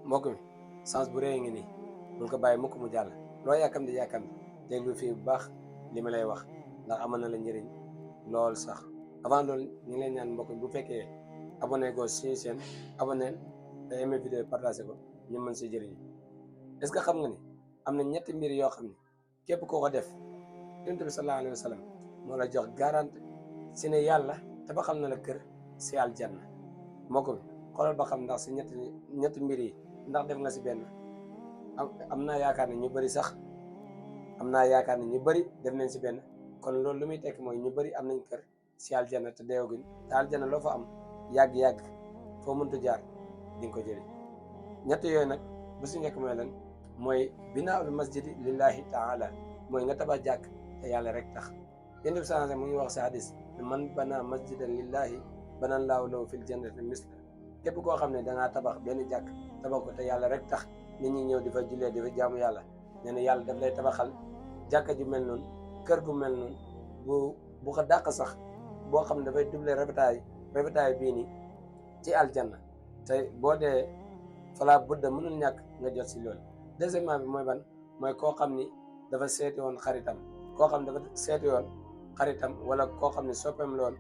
mbokk mi chance bu rëy ngi nii bul ko bàyyi mukk mu jàll loo yàkkamti yàkkamti déglu fii bu baax li ma lay wax ndax amal na la njëriñ lool sax. avant loolu ñu ngi leen ñaan mbokk mi bu fekkee abonné go suñu chaîne abonné te aimé vidéo partagé ko ñu mën si jëriñu. est-ce que xam nga ni am na ñetti mbir yoo xam ne képp koo ko def yonent bi sallallahu alayhi wa sallam moo la jox garanti si ne yàlla tabaxal na la kër si aljanna. mbokk mi xoolal ba xam ndax si ñetti mbir yi ndax def nga si benn. am naa yaakaar ne ñu bëri sax def nañ si benn kon loolu lu muy tekk mooy ñu bëri am nañ kër si aljanna te deewaguñ te aljanna loo fa am yàgg-yàgg foo mënta jaar di nga ko jëli. ñett yooyu nag bu si nekk mooy lan mooy binaa'ul masjidi lillahi taala mooy nga tabax jàkk te yàlla rek tax. yonent bi sallallahu alayhi wasallam mu ngi wax si hadis ne man bana masjidan lillahi bana laahu lahu fil jannati misla. képp koo xam ne dangaa tabax benn jàkk tabax ko te yàlla rek tax nit ñi ñëw di fa jullee di fa jaamu yàlla nee na yàlla daf lay tabaxal jàkka ju mel noonu kër gu mel noonu bu ko dàq sax boo xam ne dafay double rafetaay bii nii ci aljanna te boo dee fala budda mënul ñàkk nga jot si loolu. deuxièmement bi mooy ban mooy koo xam ni dafa seeti woon xaritam wala koo xam ne soppeem loon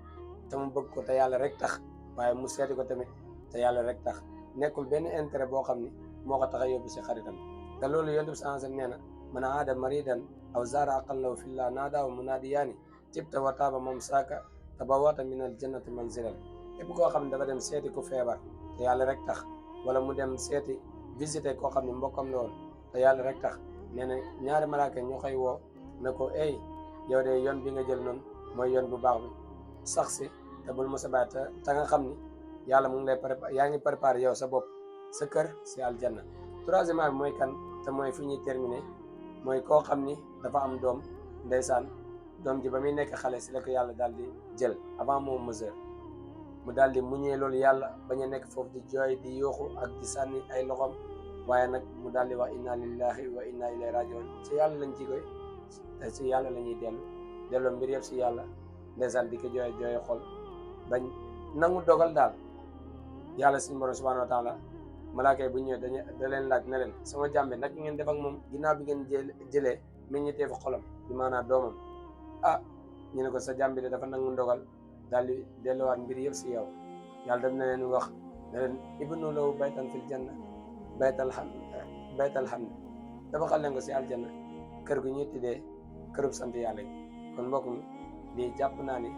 te mu bëgg ko te yàlla rek tax waaye mu seeti ko tamit te yàlla rek tax nekkul benn intérêt boo xam ni moo ko tax a yóbbu si xaritam. te loolu yonent bi sallallahu alayhi wasallam nee na man aada maridan aw zaara aqallahu fillah naadaahu munaadiyaani tibta wa taaba mamsaaka tabawwata min al jannati manzilan. képp koo xam ne dafa dem seeti ku feebar te yàlla rek tax wala mu dem seeti visiter koo xam ne mbokkam la woon te yàlla rek tax nee na ñaari malaaka ñoo koy woo ne ko ey yow de yoon bi nga jël noonu mooy yoon bu baax bi sax si te bul mos a bàyyi te nga xam ni yàlla mu ngi lay préparé yaa ngi préparé yow sa bopp sa kër si aljanna. troisièmement bi mooy kan te mooy fi ñuy terminé mooy koo xam ni dafa am doom ndeysaan doom ji ba muy nekk xale si la ko yàlla daal di jël avant moom mesure mu daal di muñee loolu yàlla bañ a nekk foofu di jooy di yuuxu ak di sànni ay loxoom waaye nag mu daal di wax inna lillahi wa inna ilayhi rajiun si yàlla lañ jigoy te si yàlla la ñuy delloo mbir yëpp si yàlla ndeysaan di ko jooy xol bañ nangu dogal daal. yàlla suñu borom subhanahu wa taala malaaka yi bu ñëwee da leen laaj ne leen sama jàmbe nag ngeen def ak moom ginnaaw bi ngeen jëlee meññitee fa xolam bi maanaam doomam. ñu ne ko sa jàmbi de dafa nangu ndogal daal di delluwaat mbir yëpp si yow. yàlla daf na leen wax ne leen ibnu lahu baytan fil janna baytal hamd tabaxal leen ko si aljanna kër gu ñuy tuddee kërub sant yàlla yi. kon mbokk mi lii jàpp naa ni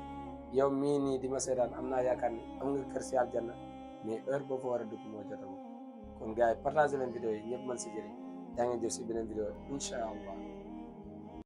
yow mii nii di ma seetaan am naa yaakaar ni am nga kër si aljanna mais heure boo fa war a dugg moo jotagul. kon gars yi partagé leen vidéo yi ñëpp mën si jëriñ yaa ngi jëf si beneen vidéo incha allah.